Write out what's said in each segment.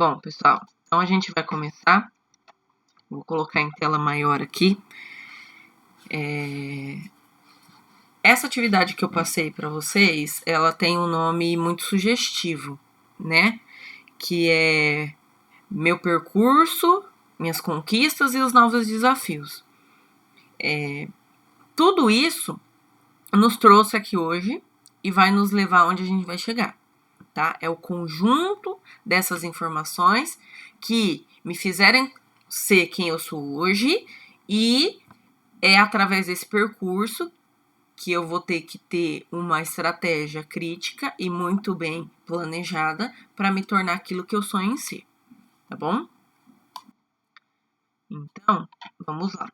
Bom, pessoal, então a gente vai começar. Vou colocar em tela maior aqui. Essa atividade que eu passei para vocês, ela tem um nome muito sugestivo, né? Que é meu percurso, minhas conquistas e os novos desafios. Tudo isso nos trouxe aqui hoje e vai nos levar onde a gente vai chegar, tá? É o conjunto dessas informações que me fizeram ser quem eu sou hoje e é através desse percurso que eu vou ter que ter uma estratégia crítica e muito bem planejada para me tornar aquilo que eu sonho em ser, tá bom? Então, vamos lá.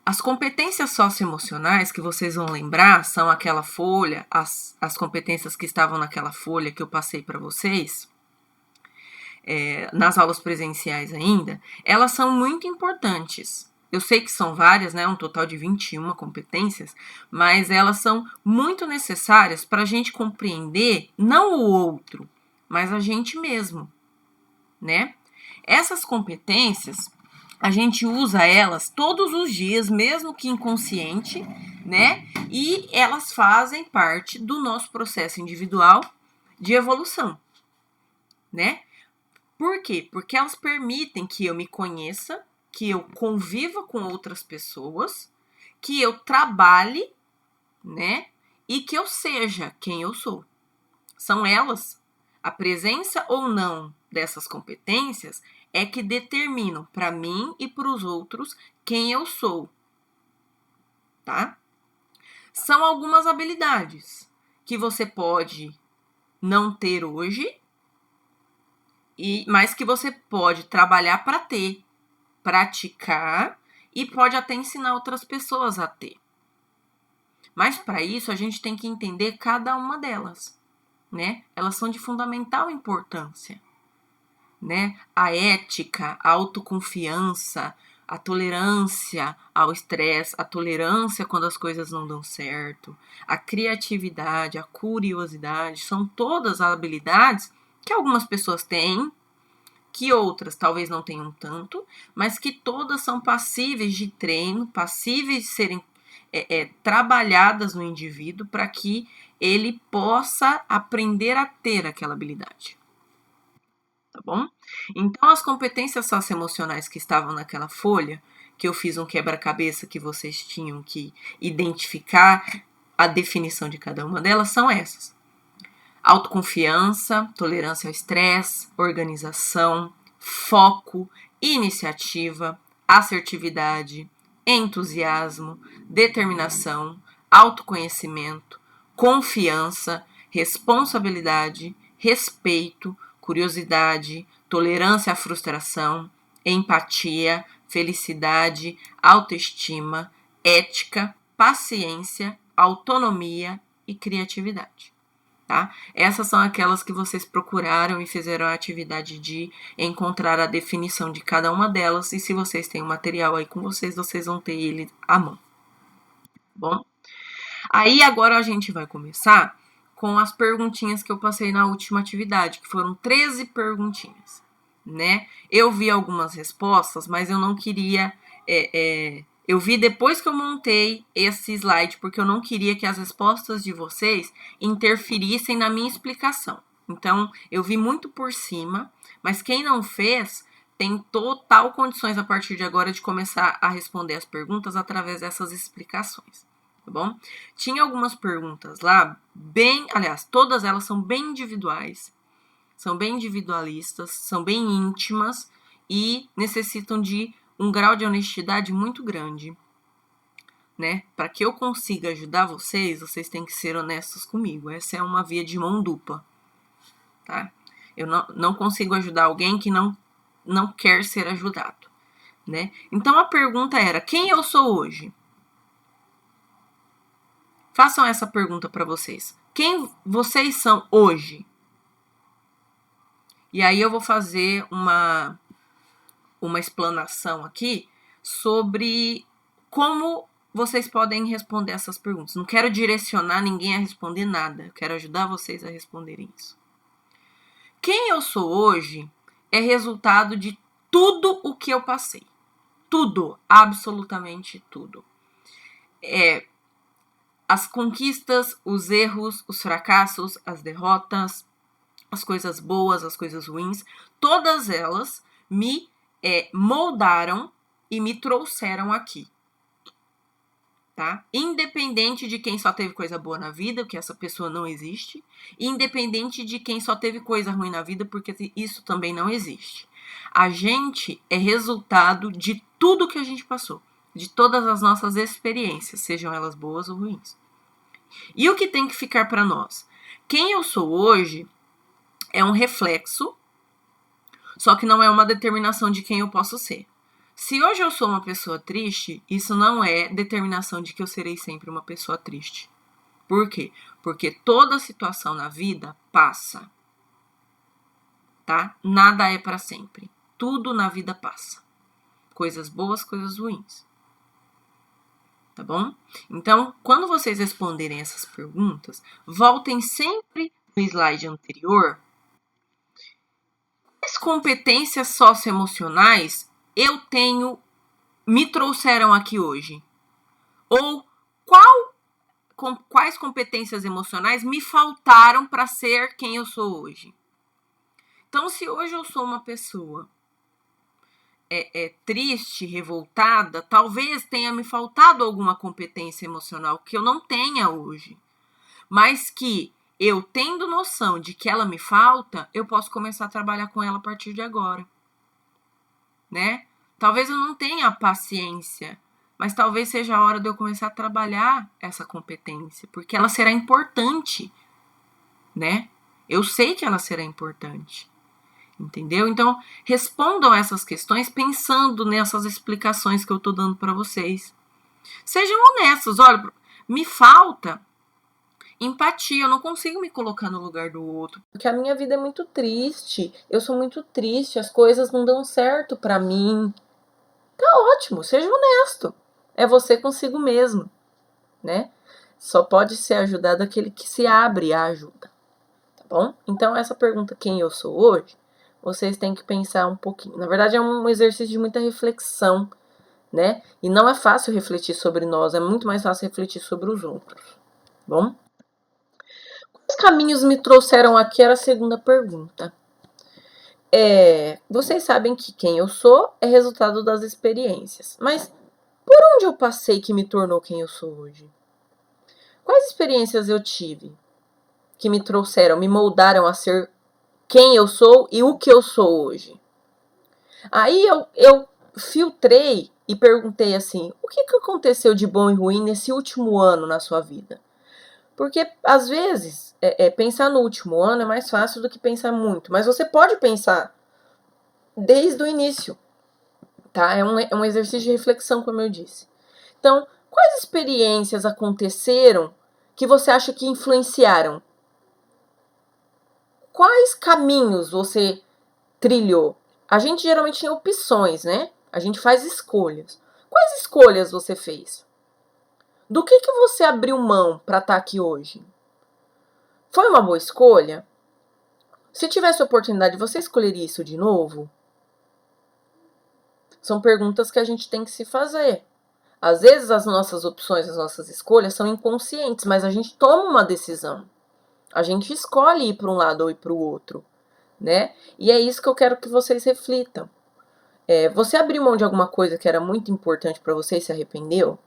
As competências socioemocionais que vocês vão lembrar são aquela folha, as competências que estavam naquela folha que eu passei para vocês, nas aulas presenciais ainda, elas são muito importantes. Eu sei que são várias, né? Um total de 21 competências, mas elas são muito necessárias para a gente compreender não o outro, mas a gente mesmo, né? Essas competências, a gente usa elas todos os dias, mesmo que inconsciente, né? E elas fazem parte do nosso processo individual de evolução, né? Por quê? Porque elas permitem que eu me conheça, que eu conviva com outras pessoas, que eu trabalhe, né? E que eu seja quem eu sou. São elas, a presença ou não dessas competências é que determinam para mim e para os outros quem eu sou, tá? São algumas habilidades que você pode não ter hoje, mas que você pode trabalhar para ter, praticar e pode até ensinar outras pessoas a ter. Mas para isso a gente tem que entender cada uma delas, né? Elas são de fundamental importância, né? A ética, a autoconfiança, a tolerância ao estresse, a tolerância quando as coisas não dão certo, a criatividade, a curiosidade, são todas habilidades que algumas pessoas têm, que outras talvez não tenham tanto, mas que todas são passíveis de treino, passíveis de serem trabalhadas no indivíduo para que ele possa aprender a ter aquela habilidade. Tá bom? Então, as competências socioemocionais que estavam naquela folha, que eu fiz um quebra-cabeça que vocês tinham que identificar a definição de cada uma delas, são essas. Autoconfiança, tolerância ao estresse, organização, foco, iniciativa, assertividade, entusiasmo, determinação, autoconhecimento, confiança, responsabilidade, respeito, curiosidade, tolerância à frustração, empatia, felicidade, autoestima, ética, paciência, autonomia e criatividade. Tá? Essas são aquelas que vocês procuraram e fizeram a atividade de encontrar a definição de cada uma delas, e se vocês têm o material aí com vocês, vocês vão ter ele à mão. Bom, aí agora a gente vai começar com as perguntinhas que eu passei na última atividade, que foram 13 perguntinhas, né? Eu vi algumas respostas, mas eu não queria... eu vi depois que eu montei esse slide, porque eu não queria que as respostas de vocês interferissem na minha explicação. Então, eu vi muito por cima, mas quem não fez tem total condições a partir de agora de começar a responder as perguntas através dessas explicações, tá bom? Tinha algumas perguntas lá, aliás, todas elas são bem individuais, são bem individualistas, são bem íntimas e necessitam de um grau de honestidade muito grande, né? Para que eu consiga ajudar vocês, vocês têm que ser honestos comigo. Essa é uma via de mão dupla, tá? Eu não consigo ajudar alguém que não quer ser ajudado, né? Então, a pergunta era, quem eu sou hoje? Façam essa pergunta para vocês. Quem vocês são hoje? E aí eu vou fazer uma explanação aqui sobre como vocês podem responder essas perguntas. Não quero direcionar ninguém a responder nada. Eu quero ajudar vocês a responderem isso. Quem eu sou hoje é resultado de tudo o que eu passei. Tudo, absolutamente tudo. As conquistas, os erros, os fracassos, as derrotas, as coisas boas, as coisas ruins, todas elas me moldaram e me trouxeram aqui. Tá? Independente de quem só teve coisa boa na vida, porque essa pessoa não existe, independente de quem só teve coisa ruim na vida, porque isso também não existe. A gente é resultado de tudo que a gente passou, de todas as nossas experiências, sejam elas boas ou ruins. E o que tem que ficar para nós? Quem eu sou hoje é um reflexo, só que não é uma determinação de quem eu posso ser. Se hoje eu sou uma pessoa triste, isso não é determinação de que eu serei sempre uma pessoa triste. Por quê? Porque toda situação na vida passa. Tá? Nada é para sempre. Tudo na vida passa. Coisas boas, coisas ruins. Tá bom? Então, quando vocês responderem essas perguntas, voltem sempre no slide anterior. Quais competências socioemocionais me trouxeram aqui hoje? Ou quais competências emocionais me faltaram para ser quem eu sou hoje? Então, se hoje eu sou uma pessoa triste, revoltada, talvez tenha me faltado alguma competência emocional que eu não tenha hoje. Mas que eu, tendo noção de que ela me falta, eu posso começar a trabalhar com ela a partir de agora. Né? Talvez eu não tenha paciência, mas talvez seja a hora de eu começar a trabalhar essa competência, porque ela será importante, né? Eu sei que ela será importante, entendeu? Então, respondam essas questões pensando nessas explicações que eu tô dando para vocês. Sejam honestos, olha, me falta empatia, eu não consigo me colocar no lugar do outro, porque a minha vida é muito triste, eu sou muito triste, as coisas não dão certo pra mim. Tá ótimo, seja honesto. É você consigo mesmo, né? Só pode ser ajudado aquele que se abre à ajuda, tá bom? Então, essa pergunta, quem eu sou hoje, vocês têm que pensar um pouquinho. Na verdade, é um exercício de muita reflexão, né? E não é fácil refletir sobre nós, é muito mais fácil refletir sobre os outros, tá bom? Quais caminhos me trouxeram aqui era a segunda pergunta. Vocês sabem que quem eu sou é resultado das experiências. Mas por onde eu passei que me tornou quem eu sou hoje? Quais experiências eu tive que me trouxeram, me moldaram a ser quem eu sou e o que eu sou hoje? Aí eu filtrei e perguntei assim, o que aconteceu de bom e ruim nesse último ano na sua vida? Porque, às vezes, pensar no último ano é mais fácil do que pensar muito. Mas você pode pensar desde o início, tá? É um exercício de reflexão, como eu disse. Então, quais experiências aconteceram que você acha que influenciaram? Quais caminhos você trilhou? A gente geralmente tem opções, né? A gente faz escolhas. Quais escolhas você fez? Do que você abriu mão para estar aqui hoje? Foi uma boa escolha? Se tivesse oportunidade, você escolheria isso de novo? São perguntas que a gente tem que se fazer. Às vezes as nossas opções, as nossas escolhas são inconscientes, mas a gente toma uma decisão. A gente escolhe ir para um lado ou ir para o outro, né? E é isso que eu quero que vocês reflitam. Você abriu mão de alguma coisa que era muito importante para você e se arrependeu?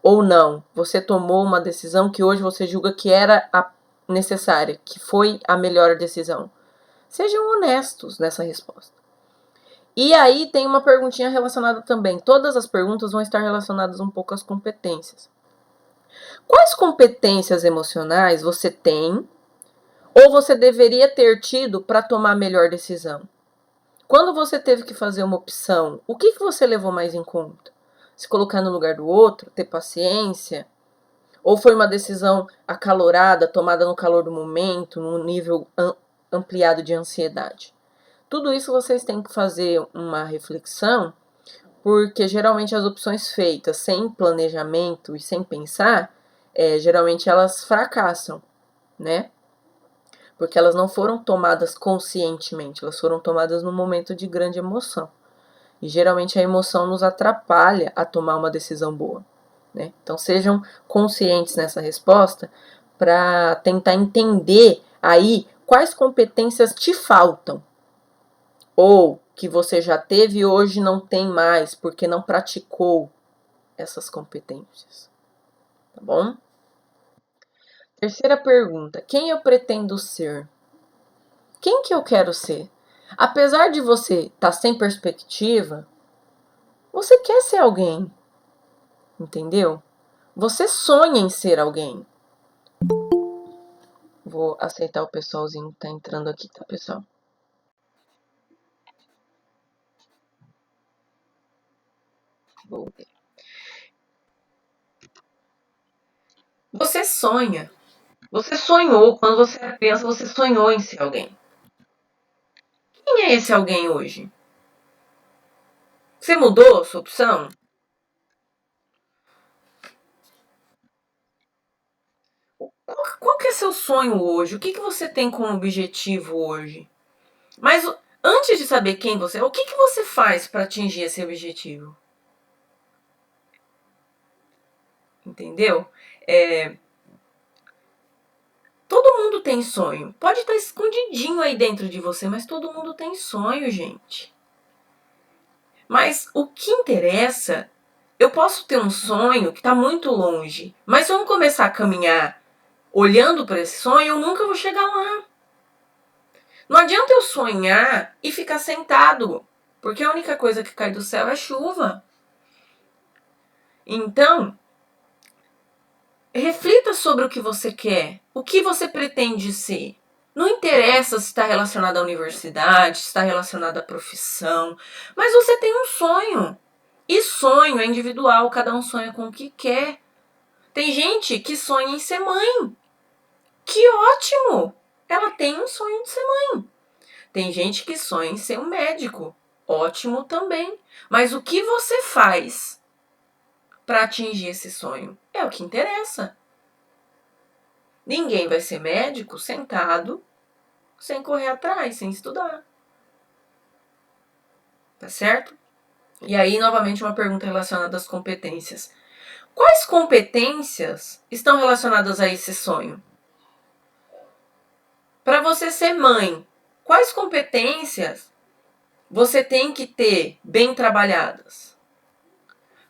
Ou não? Você tomou uma decisão que hoje você julga que era a necessária, que foi a melhor decisão? Sejam honestos nessa resposta. E aí tem uma perguntinha relacionada também. Todas as perguntas vão estar relacionadas um pouco às competências. Quais competências emocionais você tem ou você deveria ter tido para tomar a melhor decisão? Quando você teve que fazer uma opção, o que você levou mais em conta? Se colocar no lugar do outro, ter paciência? Ou foi uma decisão acalorada, tomada no calor do momento, num nível ampliado de ansiedade? Tudo isso vocês têm que fazer uma reflexão, porque geralmente as opções feitas sem planejamento e sem pensar, geralmente elas fracassam, né? porque elas não foram tomadas conscientemente, elas foram tomadas num momento de grande emoção. E geralmente a emoção nos atrapalha a tomar uma decisão boa, né? Então sejam conscientes nessa resposta para tentar entender aí quais competências te faltam, ou que você já teve e hoje não tem mais, porque não praticou essas competências. Tá bom? Terceira pergunta: quem eu pretendo ser? Quem que eu quero ser? Apesar de você estar sem perspectiva, você quer ser alguém, entendeu? Você sonha em ser alguém. Vou aceitar o pessoalzinho que tá entrando aqui, tá, pessoal? Vou ver. Você sonha. Você sonhou. Quando você era criança, você sonhou em ser alguém. Quem é esse alguém hoje? Você mudou a sua opção? Qual que é seu sonho hoje? O que você tem como objetivo hoje? Mas antes de saber quem você é, o que você faz para atingir esse objetivo? Entendeu? Todo mundo tem sonho. Pode estar escondidinho aí dentro de você, mas todo mundo tem sonho, gente. Mas o que interessa, eu posso ter um sonho que está muito longe, mas se eu não começar a caminhar olhando para esse sonho, eu nunca vou chegar lá. Não adianta eu sonhar e ficar sentado, porque a única coisa que cai do céu é chuva. Então, reflita sobre o que você quer, o que você pretende ser. Não interessa se está relacionado à universidade, se está relacionado à profissão, mas você tem um sonho. E sonho é individual, cada um sonha com o que quer. Tem gente que sonha em ser mãe. Que ótimo! Ela tem um sonho de ser mãe. Tem gente que sonha em ser um médico. Ótimo também. Mas o que você faz para atingir esse sonho é o que interessa. Ninguém vai ser médico sentado, sem correr atrás, sem estudar. Tá certo? E aí, novamente, uma pergunta relacionada às competências. Quais competências estão relacionadas a esse sonho? Para você ser mãe, quais competências você tem que ter bem trabalhadas?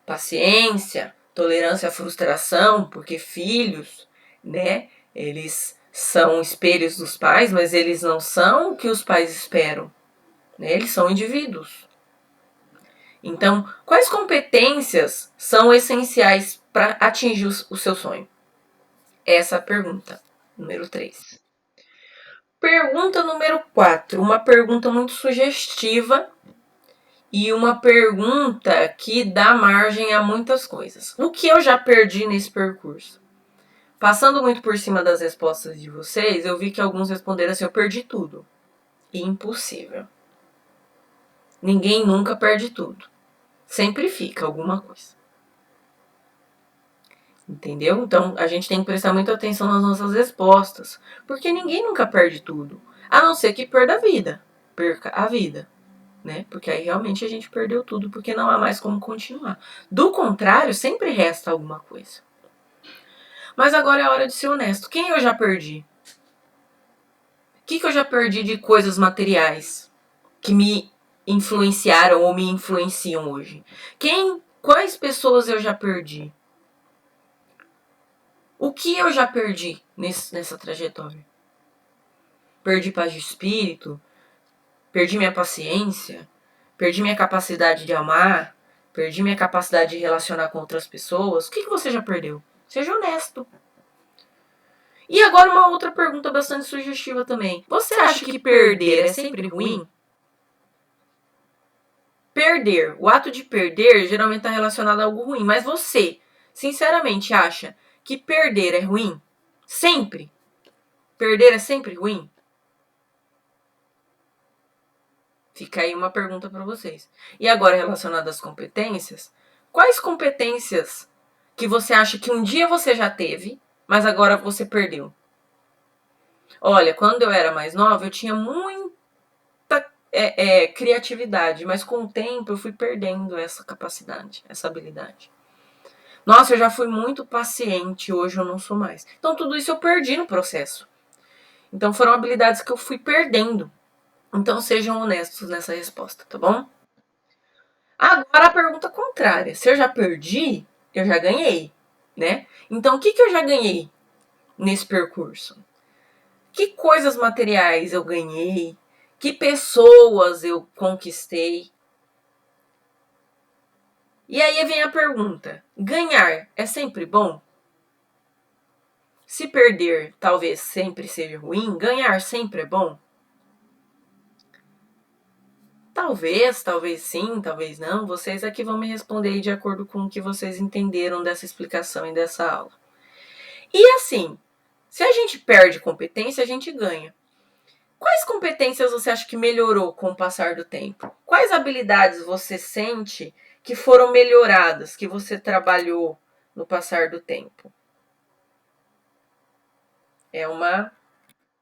Paciência, tolerância à frustração, porque filhos, né, eles são espelhos dos pais, mas eles não são o que os pais esperam, né? Eles são indivíduos. Então, quais competências são essenciais para atingir o seu sonho? Essa é a pergunta, número 3. Pergunta número 4, uma pergunta muito sugestiva e uma pergunta que dá margem a muitas coisas. O que eu já perdi nesse percurso? Passando muito por cima das respostas de vocês, eu vi que alguns responderam assim: eu perdi tudo. Impossível. Ninguém nunca perde tudo. Sempre fica alguma coisa. Entendeu? Então a gente tem que prestar muita atenção nas nossas respostas, porque ninguém nunca perde tudo, a não ser que perca a vida, né? Porque aí realmente a gente perdeu tudo, porque não há mais como continuar. Do contrário, sempre resta alguma coisa. Mas agora é a hora de ser honesto. Quem eu já perdi? O que eu já perdi de coisas materiais que me influenciaram ou me influenciam hoje? Quais pessoas eu já perdi? O que eu já perdi nessa trajetória? Perdi paz de espírito? Perdi minha paciência? Perdi minha capacidade de amar? Perdi minha capacidade de relacionar com outras pessoas? O que você já perdeu? Seja honesto. E agora uma outra pergunta bastante sugestiva também. Você acha que perder é sempre ruim? Perder, o ato de perder geralmente está relacionado a algo ruim, mas você, sinceramente, acha que perder é ruim? Sempre? Perder é sempre ruim? Fica aí uma pergunta para vocês. E agora, relacionado às competências, quais competências que você acha que um dia você já teve, mas agora você perdeu? Olha, quando eu era mais nova, eu tinha muita criatividade, mas com o tempo eu fui perdendo essa capacidade, essa habilidade. Nossa, eu já fui muito paciente, hoje eu não sou mais. Então tudo isso eu perdi no processo. Então foram habilidades que eu fui perdendo. Então sejam honestos nessa resposta, tá bom? Agora a pergunta contrária. Se eu já perdi, eu já ganhei, né? Então o que eu já ganhei nesse percurso? Que coisas materiais eu ganhei? Que pessoas eu conquistei? E aí vem a pergunta: ganhar é sempre bom? Se perder talvez sempre seja ruim, ganhar sempre é bom? Talvez sim, talvez não. Vocês aqui vão me responder aí de acordo com o que vocês entenderam dessa explicação e dessa aula. E assim, se a gente perde competência, a gente ganha. Quais competências você acha que melhorou com o passar do tempo? Quais habilidades você sente que foram melhoradas, que você trabalhou no passar do tempo? É uma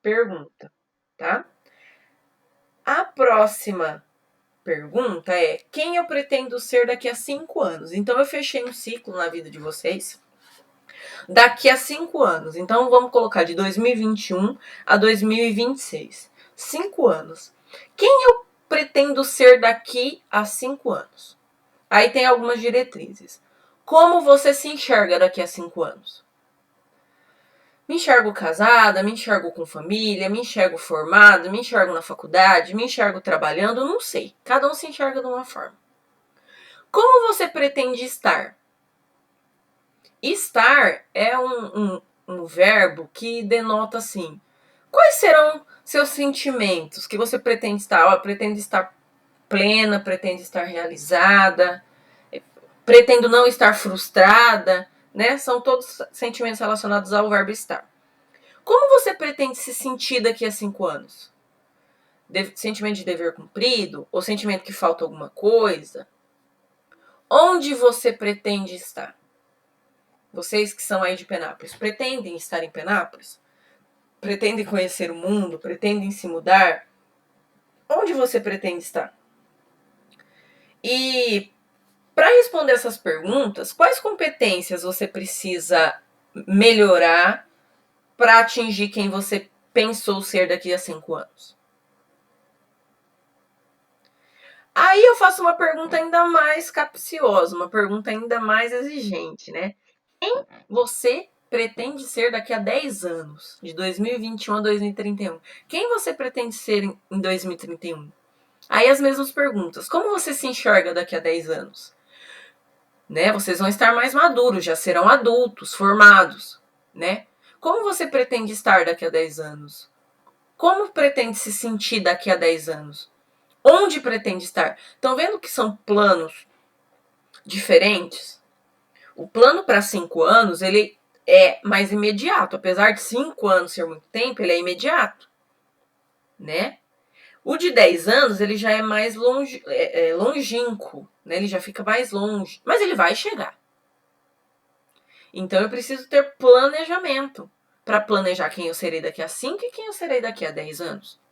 pergunta, tá? A próxima pergunta é: quem eu pretendo ser daqui a 5 anos? Então eu fechei um ciclo na vida de vocês daqui a 5 anos. Então vamos colocar de 2021 a 2026. 5 anos. Quem eu pretendo ser daqui a 5 anos? Aí tem algumas diretrizes. Como você se enxerga daqui a 5 anos? Me enxergo casada, me enxergo com família, me enxergo formada, me enxergo na faculdade, me enxergo trabalhando, não sei. Cada um se enxerga de uma forma. Como você pretende estar? Estar é um verbo que denota assim: quais serão seus sentimentos que você pretende estar? Pretende estar plena, pretende estar realizada, pretendo não estar frustrada, né? São todos sentimentos relacionados ao verbo estar. Como você pretende se sentir daqui a 5 anos? Sentimento de dever cumprido? Ou sentimento que falta alguma coisa? Onde você pretende estar? Vocês que são aí de Penápolis, pretendem estar em Penápolis? Pretendem conhecer o mundo? Pretendem se mudar? Onde você pretende estar? E para responder essas perguntas, quais competências você precisa melhorar para atingir quem você pensou ser daqui a 5 anos? Aí eu faço uma pergunta ainda mais capciosa, uma pergunta ainda mais exigente, né? Quem você pretende ser daqui a 10 anos, de 2021 a 2031? Quem você pretende ser em 2031? Aí as mesmas perguntas. Como você se enxerga daqui a 10 anos? Né? Vocês vão estar mais maduros, já serão adultos, formados, né? Como você pretende estar daqui a 10 anos? Como pretende se sentir daqui a 10 anos? Onde pretende estar? Estão vendo que são planos diferentes? O plano para 5 anos, ele é mais imediato. Apesar de 5 anos ser muito tempo, ele é imediato, né? O de 10 anos, ele já é mais longínquo, né? Ele já fica mais longe, mas ele vai chegar. Então eu preciso ter planejamento para planejar quem eu serei daqui a 5 e quem eu serei daqui a 10 anos.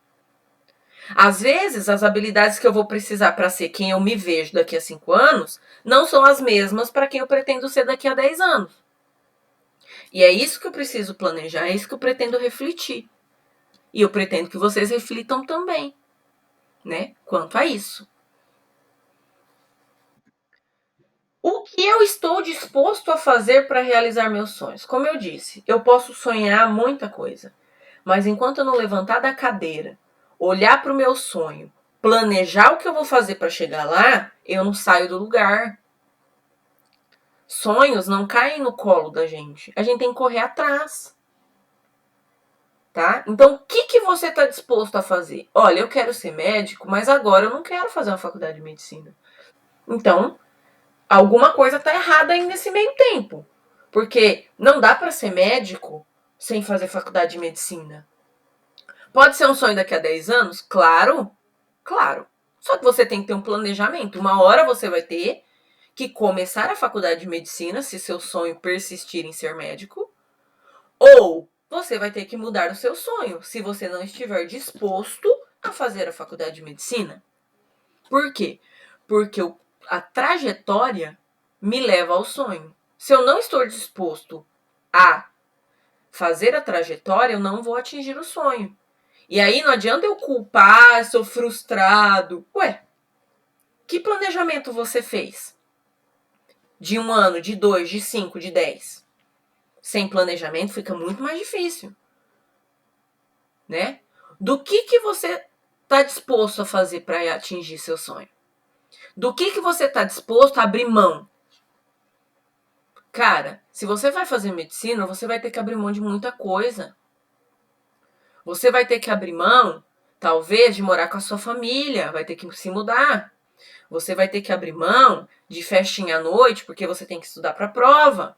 Às vezes, as habilidades que eu vou precisar para ser quem eu me vejo daqui a 5 anos não são as mesmas para quem eu pretendo ser daqui a 10 anos. E é isso que eu preciso planejar, é isso que eu pretendo refletir. E eu pretendo que vocês reflitam também, né? Quanto a isso. O que eu estou disposto a fazer para realizar meus sonhos? Como eu disse, eu posso sonhar muita coisa, mas enquanto eu não levantar da cadeira, olhar para o meu sonho, planejar o que eu vou fazer para chegar lá, eu não saio do lugar. Sonhos não caem no colo da gente. A gente tem que correr atrás. Tá? Então, o que você está disposto a fazer? Olha, eu quero ser médico, mas agora eu não quero fazer uma faculdade de medicina. Então, alguma coisa está errada aí nesse meio tempo. Porque não dá para ser médico sem fazer faculdade de medicina. Pode ser um sonho daqui a 10 anos? Claro, claro. Só que você tem que ter um planejamento. Uma hora você vai ter que começar a faculdade de medicina, se seu sonho persistir em ser médico, ou você vai ter que mudar o seu sonho se você não estiver disposto a fazer a faculdade de medicina. Por quê? Porque a trajetória me leva ao sonho. Se eu não estou disposto a fazer a trajetória, eu não vou atingir o sonho. E aí não adianta eu culpar, sou frustrado. Ué, que planejamento você fez? De 1 ano, de 2, de 5, de 10? Sem planejamento fica muito mais difícil, né? Do que você está disposto a fazer para atingir seu sonho? Do que você está disposto a abrir mão? Cara, se você vai fazer medicina, você vai ter que abrir mão de muita coisa. Você vai ter que abrir mão, talvez, de morar com a sua família, vai ter que se mudar. Você vai ter que abrir mão de festinha à noite, porque você tem que estudar para a prova.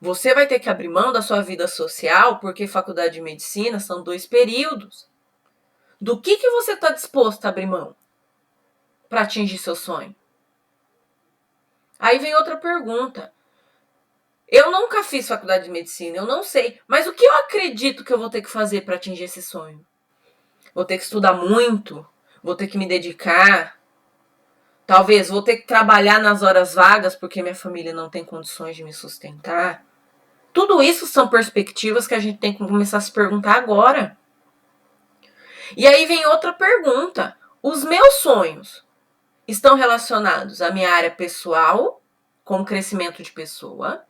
Você vai ter que abrir mão da sua vida social, porque faculdade de medicina são 2 períodos. Do que você está disposto a abrir mão para atingir seu sonho? Aí vem outra pergunta. Eu nunca fiz faculdade de medicina, eu não sei. Mas o que eu acredito que eu vou ter que fazer para atingir esse sonho? Vou ter que estudar muito? Vou ter que me dedicar? Talvez vou ter que trabalhar nas horas vagas porque minha família não tem condições de me sustentar? Tudo isso são perspectivas que a gente tem que começar a se perguntar agora. E aí vem outra pergunta. Os meus sonhos estão relacionados à minha área pessoal, como crescimento de pessoa,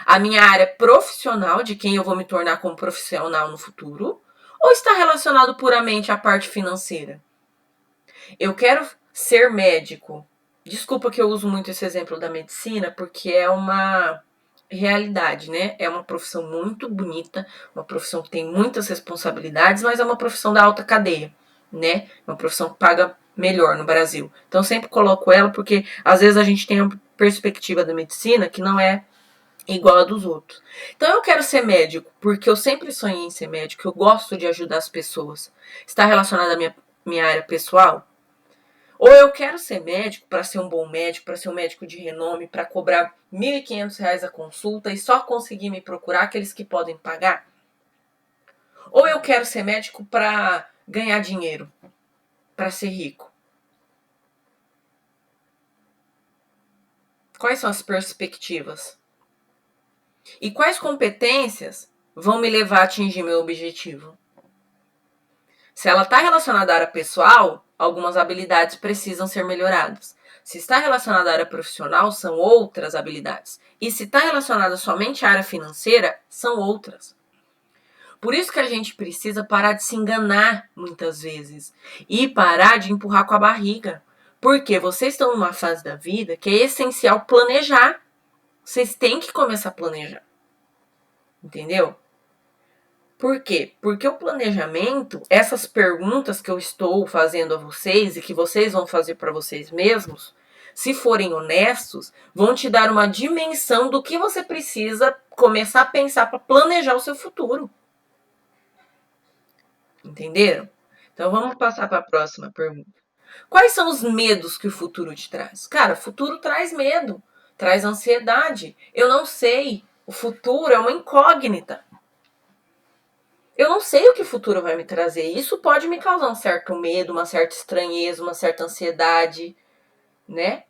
a minha área profissional, de quem eu vou me tornar como profissional no futuro, ou está relacionado puramente à parte financeira? Eu quero ser médico. Desculpa que eu uso muito esse exemplo da medicina, porque é uma realidade, né? É uma profissão muito bonita, uma profissão que tem muitas responsabilidades, mas é uma profissão da alta cadeia, né? É uma profissão que paga melhor no Brasil. Então eu sempre coloco ela porque às vezes a gente tem uma perspectiva da medicina que não é igual a dos outros. Então eu quero ser médico, porque eu sempre sonhei em ser médico, eu gosto de ajudar as pessoas. Está relacionado à minha área pessoal? Ou eu quero ser médico para ser um bom médico, para ser um médico de renome, para cobrar R$1.500 a consulta e só conseguir me procurar aqueles que podem pagar? Ou eu quero ser médico para ganhar dinheiro, para ser rico? Quais são as perspectivas? E quais competências vão me levar a atingir meu objetivo? Se ela está relacionada à área pessoal, algumas habilidades precisam ser melhoradas. Se está relacionada à área profissional, são outras habilidades. E se está relacionada somente à área financeira, são outras. Por isso que a gente precisa parar de se enganar muitas vezes e parar de empurrar com a barriga. Porque vocês estão numa fase da vida que é essencial planejar. Vocês têm que começar a planejar. Entendeu? Por quê? Porque o planejamento, essas perguntas que eu estou fazendo a vocês e que vocês vão fazer para vocês mesmos, se forem honestos, vão te dar uma dimensão do que você precisa começar a pensar para planejar o seu futuro. Entenderam? Então vamos passar para a próxima pergunta. Quais são os medos que o futuro te traz? Cara, o futuro traz medo, traz ansiedade. Eu não sei. O futuro é uma incógnita. Eu não sei o que o futuro vai me trazer. Isso pode me causar um certo medo, uma certa estranheza, uma certa ansiedade, né?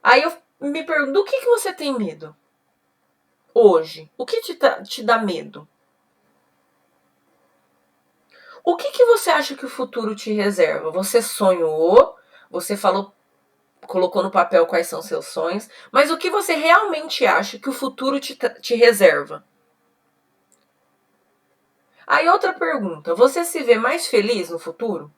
Aí eu me pergunto, do que você tem medo hoje? O que te dá medo? O que você acha que o futuro te reserva? Você sonhou, você falou, colocou no papel quais são seus sonhos, mas o que você realmente acha que o futuro te reserva? Aí outra pergunta, você se vê mais feliz no futuro?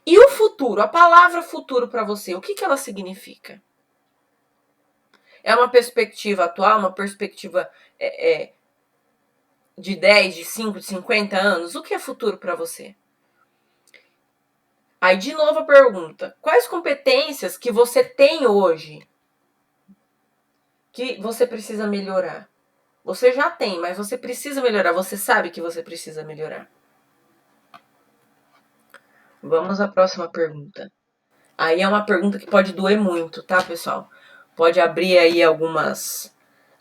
E o futuro, a palavra futuro para você, o que ela significa? É uma perspectiva atual, uma perspectiva de 10, de 5, de 50 anos? O que é futuro para você? Aí, de novo, a pergunta. Quais competências que você tem hoje que você precisa melhorar? Você já tem, mas você precisa melhorar. Você sabe que você precisa melhorar. Vamos à próxima pergunta. Aí é uma pergunta que pode doer muito, tá, pessoal? Pode abrir aí algumas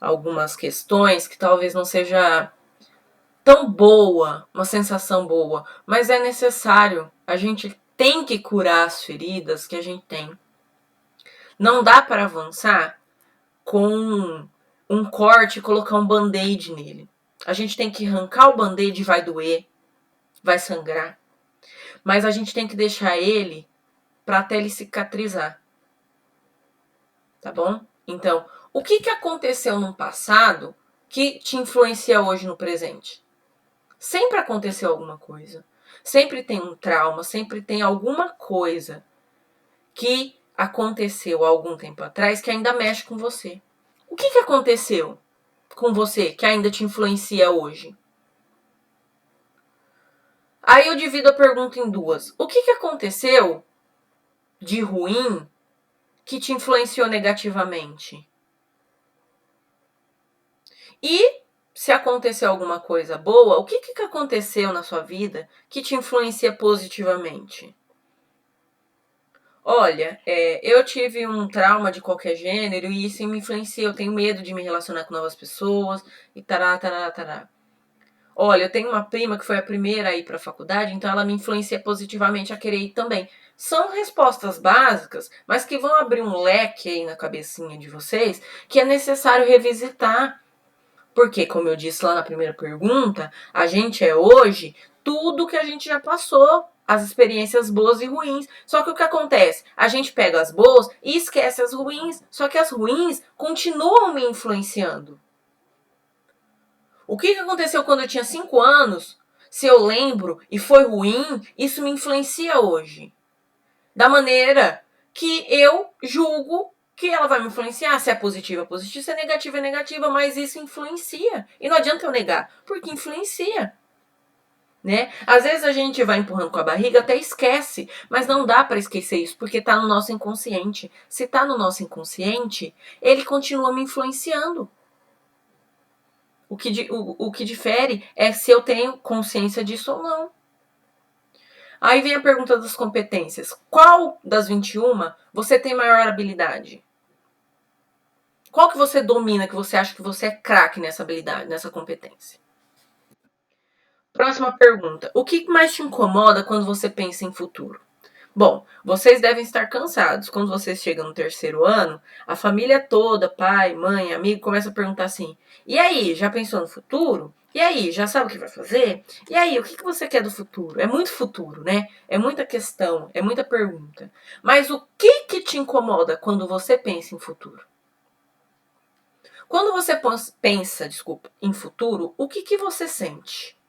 algumas questões que talvez não seja tão boa, uma sensação boa, mas é necessário. A gente tem que curar as feridas que a gente tem. Não dá para avançar com um corte e colocar um band-aid nele. A gente tem que arrancar o band-aid, vai doer, vai sangrar, mas a gente tem que deixar ele para até ele cicatrizar. Tá bom? Então, o que aconteceu no passado que te influencia hoje no presente? Sempre aconteceu alguma coisa. Sempre tem um trauma, sempre tem alguma coisa que aconteceu há algum tempo atrás que ainda mexe com você. O que aconteceu com você que ainda te influencia hoje? Aí eu divido a pergunta em duas. O que aconteceu de ruim que te influenciou negativamente? E se aconteceu alguma coisa boa, o que aconteceu na sua vida que te influencia positivamente? Olha, eu tive um trauma de qualquer gênero e isso me influencia. Eu tenho medo de me relacionar com novas pessoas e tará, tará, tará. Olha, eu tenho uma prima que foi a primeira a ir para a faculdade, então ela me influencia positivamente a querer ir também. São respostas básicas, mas que vão abrir um leque aí na cabecinha de vocês que é necessário revisitar. Porque, como eu disse lá na primeira pergunta, a gente é hoje tudo que a gente já passou, as experiências boas e ruins. Só que o que acontece? A gente pega as boas e esquece as ruins, só que as ruins continuam me influenciando. O que aconteceu quando eu tinha 5 anos, se eu lembro e foi ruim, isso me influencia hoje. Da maneira que eu julgo que ela vai me influenciar. Se é positiva, é positiva. Se é negativa, mas isso influencia. E não adianta eu negar, porque influencia. Né? Às vezes a gente vai empurrando com a barriga, até esquece, mas não dá para esquecer isso, porque está no nosso inconsciente. Se está no nosso inconsciente, ele continua me influenciando. O que difere é se eu tenho consciência disso ou não. Aí vem a pergunta das competências. Qual das 21 você tem maior habilidade? Qual que você domina, que você acha que você é craque nessa habilidade, nessa competência? Próxima pergunta. O que mais te incomoda quando você pensa em futuro? Bom, vocês devem estar cansados. Quando vocês chegam no 3º ano, a família toda, pai, mãe, amigo, começa a perguntar assim: e aí, já pensou no futuro? E aí, já sabe o que vai fazer? E aí, o que você quer do futuro? É muito futuro, né? É muita questão, é muita pergunta. Mas o que te incomoda quando você pensa em futuro? Quando você pensa, em futuro, o que você sente?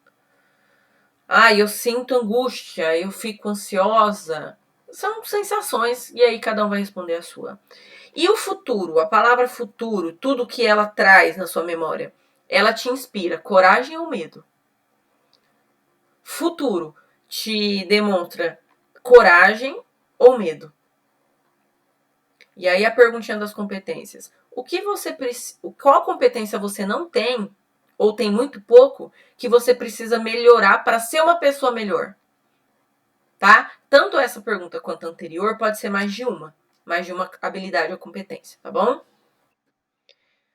Eu sinto angústia, eu fico ansiosa. São sensações, e aí cada um vai responder a sua. E o futuro, a palavra futuro, tudo que ela traz na sua memória, ela te inspira coragem ou medo? Futuro te demonstra coragem ou medo? E aí a perguntinha das competências. Qual competência você não tem, ou tem muito pouco, que você precisa melhorar para ser uma pessoa melhor? Tá? Tanto essa pergunta quanto a anterior pode ser mais de uma habilidade ou competência, tá bom?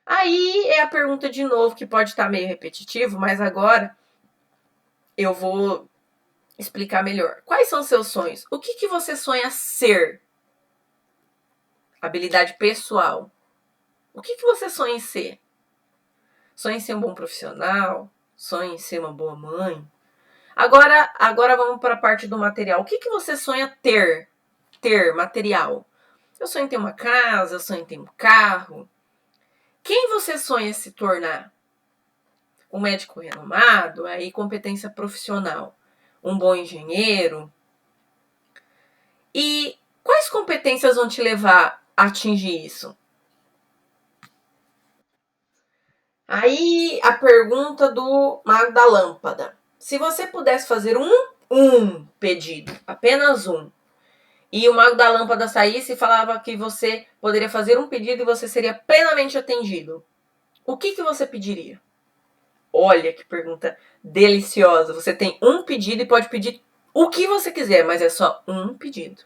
Aí é a pergunta de novo, que pode estar meio repetitivo, mas agora eu vou explicar melhor. Quais são seus sonhos? O que você sonha ser? Habilidade pessoal. O que você sonha em ser? Sonha em ser um bom profissional? Sonha em ser uma boa mãe? Agora vamos para a parte do material. O que você sonha ter? Ter material. Eu sonho em ter uma casa, eu sonho em ter um carro. Quem você sonha se tornar? Um médico renomado, aí competência profissional. Um bom engenheiro. E quais competências vão te levar a atingir isso? Aí a pergunta do Mago da Lâmpada. Se você pudesse fazer um pedido, apenas um, e o Mago da Lâmpada saísse e falava que você poderia fazer um pedido e você seria plenamente atendido, o que você pediria? Olha que pergunta deliciosa. Você tem um pedido e pode pedir o que você quiser, mas é só um pedido.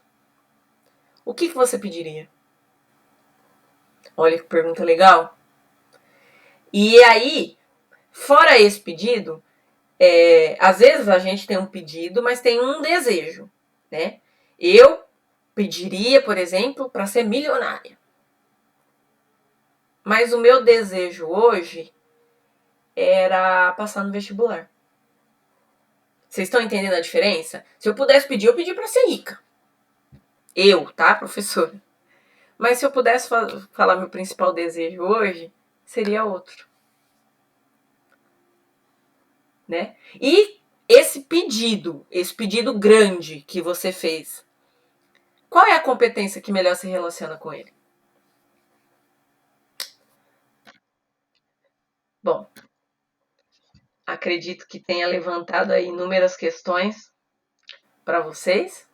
O que você pediria? Olha que pergunta legal. E aí, fora esse pedido, às vezes a gente tem um pedido, mas tem um desejo, né? Eu pediria, por exemplo, para ser milionária. Mas o meu desejo hoje era passar no vestibular. Vocês estão entendendo a diferença? Se eu pudesse pedir, eu pedi para ser rica. Eu, tá, professora? Mas se eu pudesse falar meu principal desejo hoje, seria outro. Né? E esse pedido grande que você fez, qual é a competência que melhor se relaciona com ele? Bom, acredito que tenha levantado aí inúmeras questões para vocês,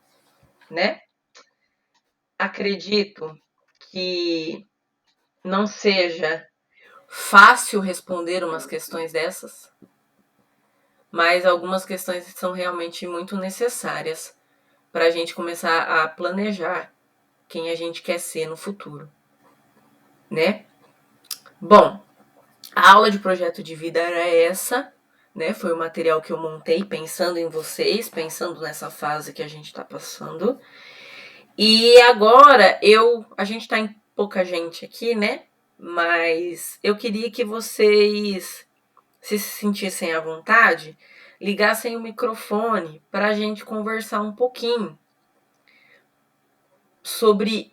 né? Acredito que não seja fácil responder umas questões dessas, mas algumas questões são realmente muito necessárias para a gente começar a planejar quem a gente quer ser no futuro, né? Bom, a aula de projeto de vida era essa, né? Foi o material que eu montei pensando em vocês, pensando nessa fase que a gente está passando. E agora a gente está em pouca gente aqui, né? Mas eu queria que vocês se sentissem à vontade, ligassem o microfone para a gente conversar um pouquinho sobre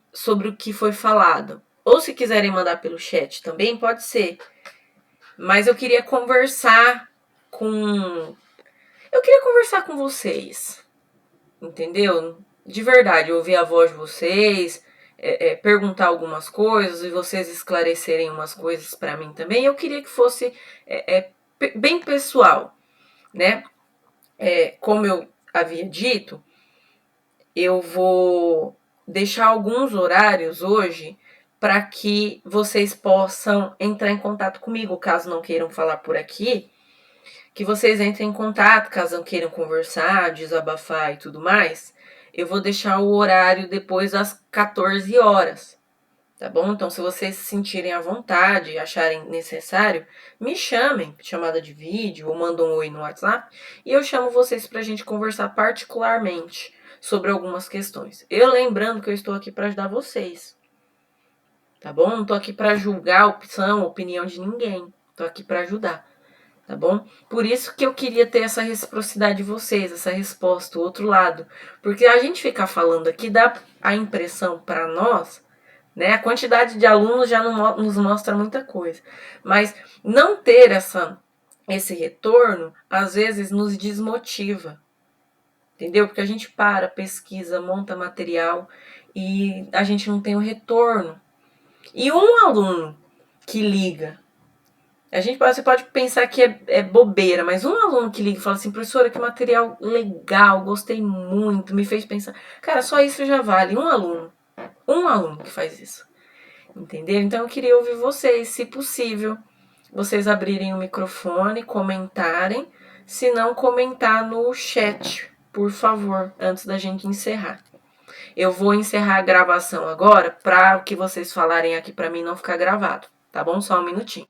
o que foi falado. Ou se quiserem mandar pelo chat também, pode ser. Mas eu queria conversar com vocês, entendeu? De verdade, ouvir a voz de vocês, perguntar algumas coisas e vocês esclarecerem umas coisas para mim também. Eu queria que fosse bem pessoal, né? Como eu havia dito, eu vou deixar alguns horários hoje para que vocês possam entrar em contato comigo, caso não queiram falar por aqui, que vocês entrem em contato, caso não queiram conversar, desabafar e tudo mais. Eu vou deixar o horário depois das 14 horas, tá bom? Então, se vocês se sentirem à vontade, acharem necessário, me chamem, chamada de vídeo, ou mandam um oi no WhatsApp, e eu chamo vocês pra gente conversar particularmente sobre algumas questões. Eu lembrando que eu estou aqui para ajudar vocês, tá bom? Não tô aqui para julgar a opinião de ninguém, tô aqui para ajudar. Tá bom? Por isso que eu queria ter essa reciprocidade de vocês, essa resposta, o outro lado. Porque a gente ficar falando aqui dá a impressão para nós, né? A quantidade de alunos já não nos mostra muita coisa. Mas não ter esse retorno, às vezes, nos desmotiva. Entendeu? Porque a gente pesquisa, monta material e a gente não tem o retorno. E um aluno que liga, você pode pensar que é bobeira, mas um aluno que liga e fala assim, professora, que material legal, gostei muito, me fez pensar. Cara, só isso já vale. Um aluno que faz isso. Entendeu? Então eu queria ouvir vocês, se possível, vocês abrirem o microfone, comentarem, se não comentar no chat, por favor, antes da gente encerrar. Eu vou encerrar a gravação agora para o que vocês falarem aqui para mim não ficar gravado, tá bom? Só um minutinho.